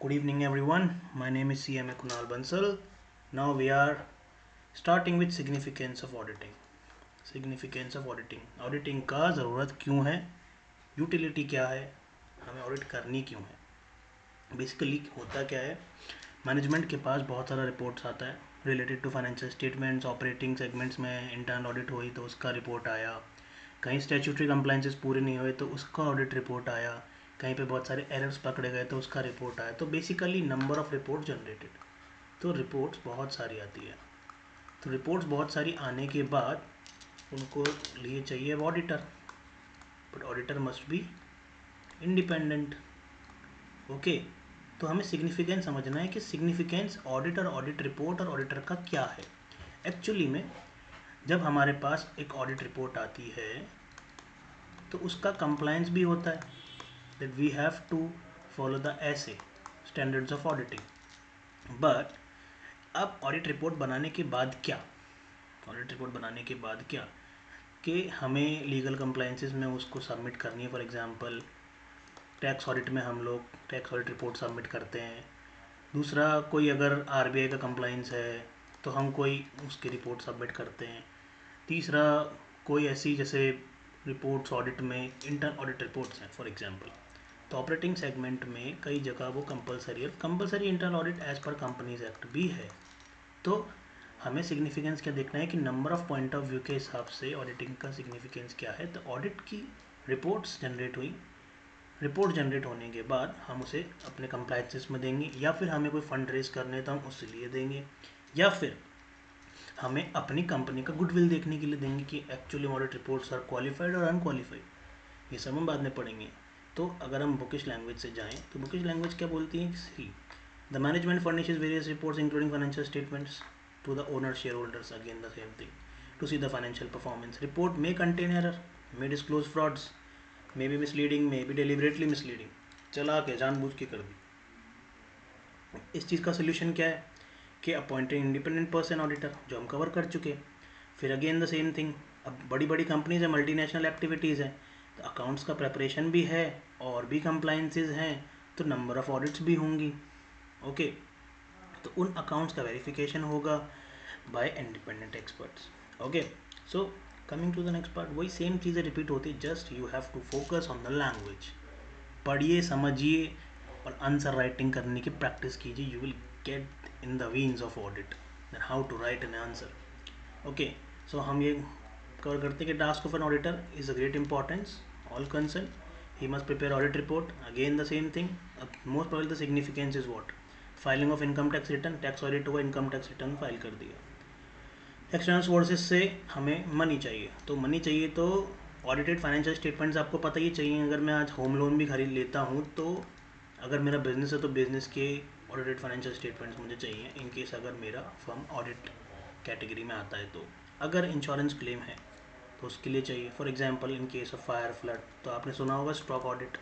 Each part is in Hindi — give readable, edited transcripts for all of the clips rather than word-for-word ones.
Good evening, everyone. My name is CMA Kunal Bansal. Now we are starting with significance of auditing. Significance of auditing. Auditing का ज़रूरत क्यों है? यूटिलिटी क्या है? हमें ऑडिट करनी क्यों है? बेसिकली होता क्या है, मैनेजमेंट के पास बहुत सारा रिपोर्ट्स आता है related to financial statements, operating segments में इंटरनल ऑडिट हुई तो उसका रिपोर्ट आया, कहीं स्टैट्यूटरी कंप्लाइंसेस पूरे नहीं हुए तो उसका ऑडिट रिपोर्ट आया, कहीं पे बहुत सारे एरर्स पकड़े गए तो उसका रिपोर्ट आया। तो basically number of report generated, तो रिपोर्ट्स बहुत सारी आती है। तो रिपोर्ट्स बहुत सारी आने के बाद उनको लिए चाहिए auditor, but auditor must be independent. Okay, तो हमें सिग्निफिकेंस समझना है कि सिग्निफिकेंस ऑडिट और ऑडिट रिपोर्ट और ऑडिटर का क्या है। एक्चुअली में जब हमारे पास एक ऑडिट रिपोर्ट आती है तो उसका कंप्लायंस भी होता है, that we have to follow the SAs standards of auditing. But अब ऑडिट रिपोर्ट बनाने के बाद क्या, ऑडिट रिपोर्ट बनाने के बाद क्या कि हमें लीगल कंप्लायंसेस में उसको सबमिट करनी है। फॉर एग्जांपल टैक्स ऑडिट में हम लोग टैक्स ऑडिट रिपोर्ट सबमिट करते हैं। दूसरा, कोई अगर आरबीआई का कंप्लाइंस है तो हम कोई उसकी रिपोर्ट सबमिट करते हैं। तीसरा, कोई ऐसी जैसे रिपोर्ट्स ऑडिट में इंटर्न ऑडिट रिपोर्ट्स हैं फॉर एग्जांपल, तो ऑपरेटिंग सेगमेंट में कई जगह वो कंपलसरी है, compulsory internal audit as per companies act भी है। तो हमें सिग्निफिकेंस क्या देखना है कि number of point of view के हिसाब से ऑडिटिंग का सिग्निफिकेंस क्या है। तो ऑडिट की रिपोर्ट्स जनरेट हुई, रिपोर्ट जनरेट होने के बाद हम उसे अपने कंप्लायंसेस में देंगे, या फिर हमें कोई फंड रेज करने तो हम उसके लिए देंगे, या फिर हमें अपनी कंपनी का गुडविल देखने के लिए देंगे कि actually audit reports are qualified और अनक्वालिफाइड, ये सब हम बाद में पढ़ेंगे। तो अगर हम बुकिश लैंग्वेज से जाएँ तो बुकिश लैंग्वेज क्या बोलती है, see the management furnishes various reports including financial statements to the owner shareholders, again the same thing, to see the financial performance. Report may contain error, may disclose frauds, may be misleading, may be deliberately misleading, चला के जानबूझ के कर दी। इस चीज़ का सोल्यूशन क्या है कि अपॉइंटेड इंडिपेंडेंट पर्सन ऑडिटर, जो हम कवर कर चुके हैं। फिर अगेन द सेम थिंग, अब बड़ी बड़ी कंपनीज है, मल्टीनेशनल एक्टिविटीज़ हैं, तो अकाउंट्स का प्रेपरेशन भी है और भी कंप्लाइंसेज हैं, तो नंबर ऑफ ऑडिट्स भी होंगी। ओके, तो उन अकाउंट्स का वेरिफिकेशन होगा by independent experts. Okay, so coming to the next part, वही सेम चीज़ें रिपीट होती, just you have to focus on the language. पढ़िए, समझिए और आंसर राइटिंग करने की प्रैक्टिस कीजिए। You will get in the veins of audit that how to write an answer. Okay, so हम ये कवर करते हैं कि task of an auditor is a great importance, all concern he must prepare audit report, again the same thing. Most probably the significance is what, filing of income tax return, tax audit हुआ, इनकम टैक्स रिटर्न फाइल कर दिया। एक्सटर्नल सोर्सेज से हमें मनी चाहिए, तो मनी चाहिए तो ऑडिटेड फाइनेंशियल स्टेटमेंट्स आपको पता ही चाहिए। अगर मैं आज होम लोन भी खरीद लेता हूँ तो अगर मेरा बिजनेस है तो बिजनेस के ऑडिटेड फाइनेंशियल स्टेटमेंट्स मुझे चाहिए, इन केस अगर मेरा फर्म ऑडिट कैटेगरी में आता है। तो अगर इंश्योरेंस क्लेम है तो उसके लिए चाहिए। For example in case of fire flood तो आपने सुना होगा stock audit.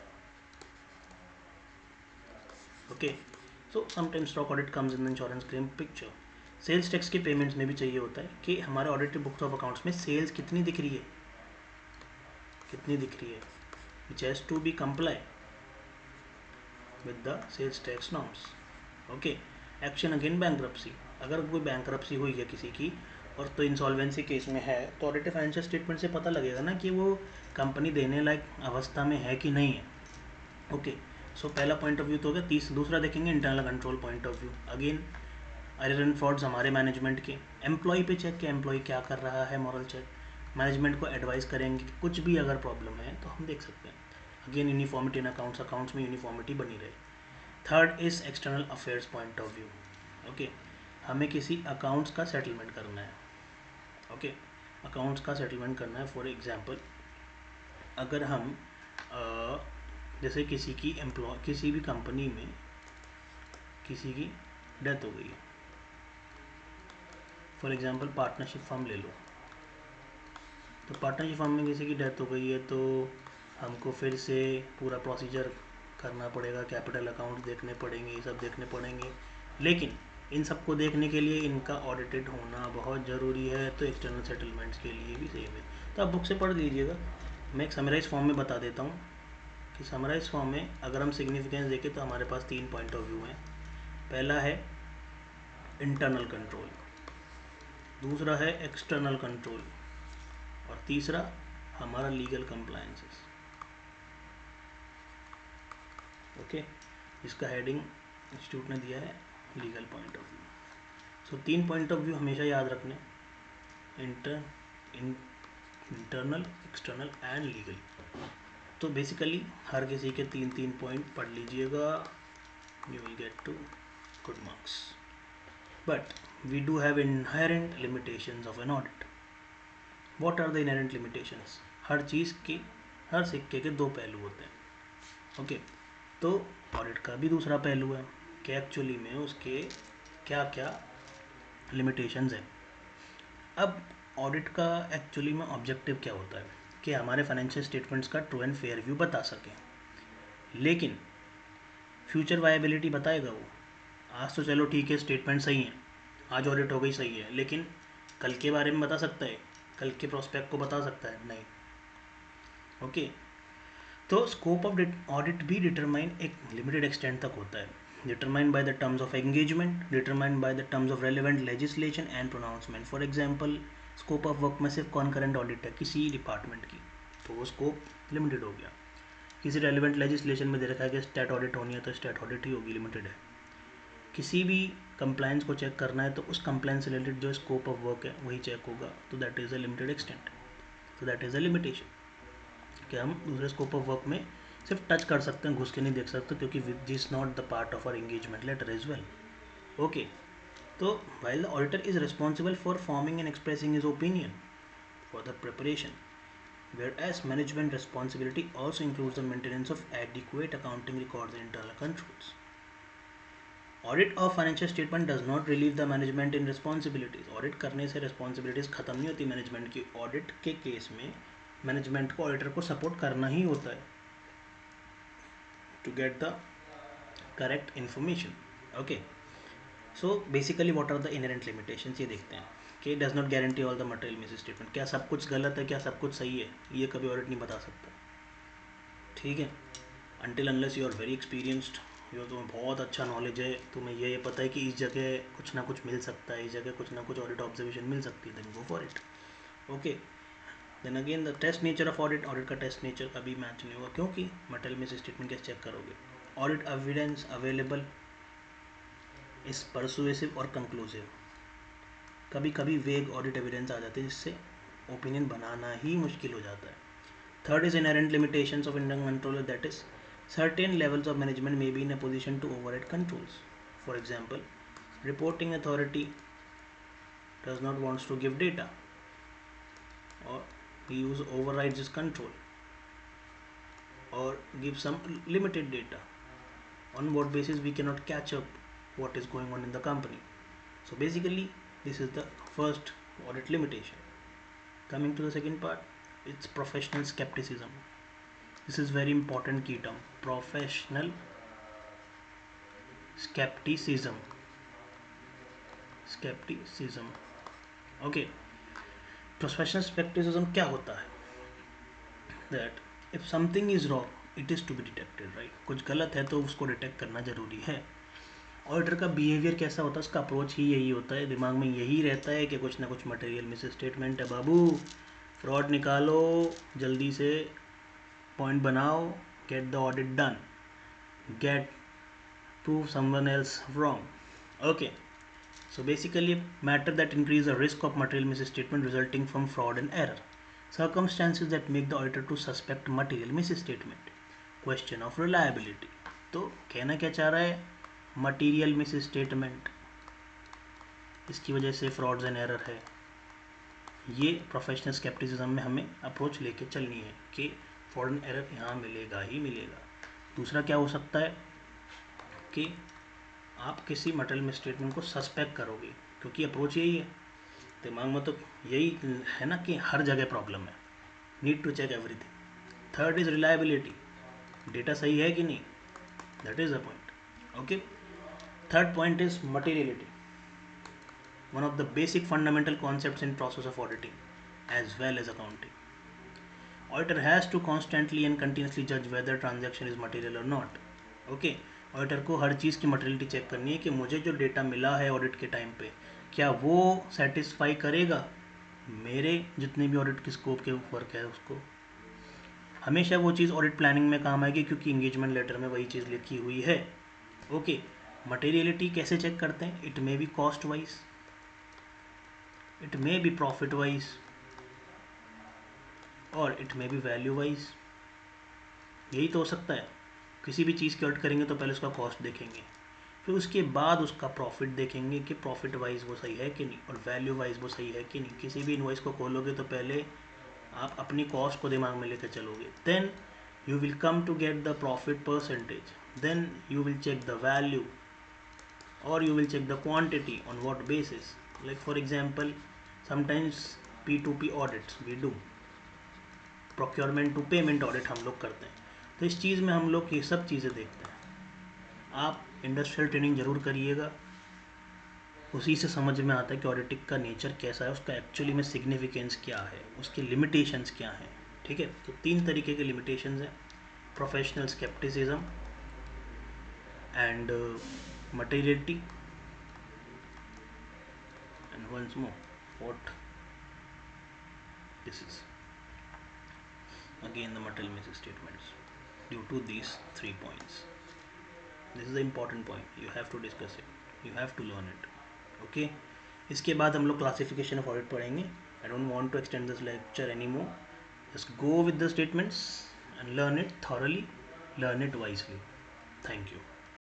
Okay, so sometimes stock audit comes in the insurance claim picture. Sales tax के पेमेंट्स में भी चाहिए होता है कि हमारे ऑडिटेड बुक्स ऑफ अकाउंट्स में सेल्स कितनी दिख रही है, कितनी दिख रही है, which has to be comply with the sales tax norms. Okay, action again bankruptcy, अगर कोई बैंक्रप्सी हुई है किसी की और तो इंसॉल्वेंसी केस में है तो ऑडिटेड फाइनेंशियल स्टेटमेंट से पता लगेगा ना कि वो कंपनी देने लायक अवस्था में है कि नहीं है। ओके, सो पहला पॉइंट ऑफ व्यू तो हो गया। दूसरा देखेंगे internal control point of view, again error and frauds हमारे मैनेजमेंट के। एम्प्लॉय पे चेक, कि एम्प्लॉय क्या कर रहा है, मॉरल चेक। मैनेजमेंट को एडवाइस करेंगे कि कुछ भी अगर प्रॉब्लम है तो हम देख सकते हैं। अगेन यूनिफॉर्मिटी इन अकाउंट्स, अकाउंट्स में यूनिफॉर्मिटी बनी रहे। Third is external affairs point of view. Okay, हमें किसी अकाउंट्स का सेटलमेंट करना है। ओके, अकाउंट्स का सेटलमेंट करना है। फॉर एग्जांपल अगर हम जैसे किसी भी कंपनी में किसी की डेथ हो गई है, फॉर एग्जांपल पार्टनरशिप फर्म ले लो, तो पार्टनरशिप फर्म में किसी की डेथ हो गई है तो हमको फिर से पूरा प्रोसीजर करना पड़ेगा, कैपिटल अकाउंट देखने पड़ेंगे, ये सब देखने पड़ेंगे। लेकिन इन सबको देखने के लिए इनका ऑडिटेड होना बहुत ज़रूरी है, तो एक्सटर्नल सेटलमेंट्स के लिए भी सेम है। तो आप बुक से पढ़ लीजिएगा, मैं एक समराइज फॉर्म में बता देता हूँ कि समराइज फॉर्म में अगर हम सिग्निफिकेंस देखें तो हमारे पास 3 पॉइंट ऑफ व्यू हैं। पहला है इंटरनल कंट्रोल, दूसरा है एक्सटर्नल कंट्रोल और तीसरा हमारा लीगल कंप्लायंसेस। ओके, इसका हेडिंग इंस्टीट्यूट ने दिया है legal point of view. So 3 point of view हमेशा याद रखने, इंटरनल, एक्सटर्नल एंड लीगल। तो बेसिकली हर किसी के 3 पॉइंट पढ़ लीजिएगा, you will get to good marks. But we do have inherent limitations of an audit. What are the inherent limitations? हर चीज़ के, हर सिक्के के 2 पहलू होते हैं। ओके, तो ऑडिट का भी दूसरा पहलू है कि एक्चुअली में उसके क्या क्या लिमिटेशंस हैं। अब ऑडिट का एक्चुअली में ऑब्जेक्टिव क्या होता है कि हमारे फाइनेंशियल स्टेटमेंट्स का ट्रू एंड फेयर व्यू बता सकें, लेकिन फ्यूचर वायबिलिटी बताएगा वो? आज तो चलो ठीक है, स्टेटमेंट सही है, आज ऑडिट हो गई सही है, लेकिन कल के बारे में बता सकता है? कल के प्रोस्पेक्ट को बता सकता है? नहीं। ओके, तो स्कोप ऑफ ऑडिट भी डिटरमाइन एक लिमिटेड एक्सटेंट तक होता है, determined by the terms of engagement, determined by the terms of relevant legislation and pronouncement. For example, scope of work में सिर्फ कॉन्करेंट ऑडिट है किसी डिपार्टमेंट की, तो वो स्कोप लिमिटेड हो गया। किसी रेलिवेंट लेजिस्लेशन में दे रखा है कि स्टेट ऑडिट होनी है तो स्टेट ऑडिट ही होगी, लिमिटेड है। किसी भी कंप्लायंस को चेक करना है तो उस कंप्लायंस से रिलेटेड जो स्कोप ऑफ वर्क है वही चेक होगा, तो that is a limited extent, तो दैट इज़ अ लिमिटेशन कि हम दूसरे स्कोप ऑफ वर्क में सिर्फ टच कर सकते हैं, घुस के नहीं देख सकते, क्योंकि this is not the part of our engagement letter as well. Okay, तो while the auditor is responsible for forming and expressing his opinion for the preparation, whereas management responsibility also includes the maintenance of adequate accounting records and internal controls. Audit of financial statement does not relieve the management in responsibilities. Audit करने से responsibilities खत्म नहीं होती मैनेजमेंट की। Audit के केस में मैनेजमेंट को ऑडिटर को सपोर्ट करना ही होता है to get the correct information. Okay. So basically what are the inherent limitations, ये देखते हैं कि does not guarantee all the material misstatement. क्या सब कुछ गलत है, क्या सब कुछ सही है, ये कभी ऑडिट नहीं बता सकता। ठीक है, until unless you are very experienced, जो तुम्हें बहुत अच्छा नॉलेज है, तुम्हें ये पता है कि इस जगह कुछ ना कुछ मिल सकता है, इस जगह कुछ ना कुछ ऑडिट ऑब्जर्वेशन मिल सकती है, then go for it. Okay, then again the test nature of audit. Audit का टेस्ट नेचर कभी मैच नहीं होगा, क्योंकि मटेरियल मिस स्टेटमेंट कैसे चेक करोगे? Audit evidence available is persuasive और कंक्लूसिव। कभी कभी वेग ऑडिट एविडेंस आ जाते हैं जिससे ओपिनियन बनाना ही मुश्किल हो जाता है। Third is inherent limitations of internal control, that is certain levels of management may be in a position to override controls. For example, reporting authority does not wants to give data or use overrides this control or give some limited data, on what basis we cannot catch up what is going on in the company. So basically this is the first audit limitation. Coming to the second part, it's professional skepticism. This is very important key term, professional skepticism. Okay, professional skepticism क्या होता है? That if something is wrong it is to be detected, right? कुछ गलत है तो उसको डिटेक्ट करना जरूरी है। ऑडिटर का बिहेवियर कैसा होता है, उसका अप्रोच ही यही होता है, दिमाग में यही रहता है कि कुछ ना कुछ मटेरियल मिस स्टेटमेंट है बाबू, फ्रॉड निकालो, जल्दी से पॉइंट बनाओ, get the audit done, get prove someone else wrong. Okay, so basically matter that increase the risk of material misstatement resulting from fraud and error, circumstances that make the auditor to suspect material misstatement, question of reliability। तो कहना क्या चाह रहा है? मटीरियल मिस स्टेटमेंट, इसकी वजह से फ्रॉड्स एंड एरर है। ये प्रोफेशनल स्केप्टिसिज्म में हमें अप्रोच लेके चलनी है कि फ्रॉड एंड एरर यहाँ मिलेगा ही मिलेगा। दूसरा क्या हो सकता है कि आप किसी मटेरियल मिस स्टेटमेंट को सस्पेक्ट करोगे, क्योंकि अप्रोच यही है, दिमाग में तो यही है ना कि हर जगह प्रॉब्लम है, need to check everything. Third is reliability, data सही है कि नहीं, that is the point. Okay, third point is materiality, one of the basic fundamental concepts in process of auditing as well as accounting. Auditor has to constantly and continuously judge whether transaction is material or not. Okay, auditor को हर चीज़ की मटेरियलिटी चेक करनी है कि मुझे जो डेटा मिला है ऑडिट के टाइम पे क्या वो सेटिस्फाई करेगा मेरे जितने भी ऑडिट की स्कोप के वर्क है उसको। हमेशा वो चीज़ ऑडिट प्लानिंग में काम आएगी क्योंकि इंगेजमेंट लेटर में वही चीज़ लिखी हुई है। ओके, मटेरियलिटी कैसे चेक करते हैं? It may be cost wise, it may be profit wise, और it may be value wise. यही तो हो सकता है। किसी भी चीज़ की ऑडिट करेंगे तो पहले उसका कॉस्ट देखेंगे, फिर उसके बाद उसका प्रॉफिट देखेंगे कि प्रॉफिट वाइज वो सही है कि नहीं, और वैल्यू वाइज वो सही है कि नहीं। किसी भी इनवॉइस को खोलोगे तो पहले आप अपनी कॉस्ट को दिमाग में लेकर चलोगे, then you will come to get the profit percentage, then you will check the value, or you will check the quantity on what basis. Like for example, sometimes P2P audits we do, procurement to payment audit हम लोग करते हैं, तो इस चीज़ में हम लोग ये सब चीज़ें देखते हैं। आप इंडस्ट्रियल ट्रेनिंग ज़रूर करिएगा, उसी से समझ में आता है कि ऑडिटिंग का नेचर कैसा है, उसका एक्चुअली में सिग्निफिकेंस क्या है, उसकी लिमिटेशंस क्या हैं। ठीक है, तो 3 तरीके के लिमिटेशंस हैं: professional scepticism and materiality, and once more what this is, again the material missing statements due to these 3 points. This is the important point, you have to discuss it, you have to learn it. Okay, इसके बाद हम लोग क्लासिफिकेशन ऑफ ऑडिट पढ़ेंगे. I don't want to extend this lecture anymore. Just go with the statements and learn it thoroughly, learn it wisely. Thank you.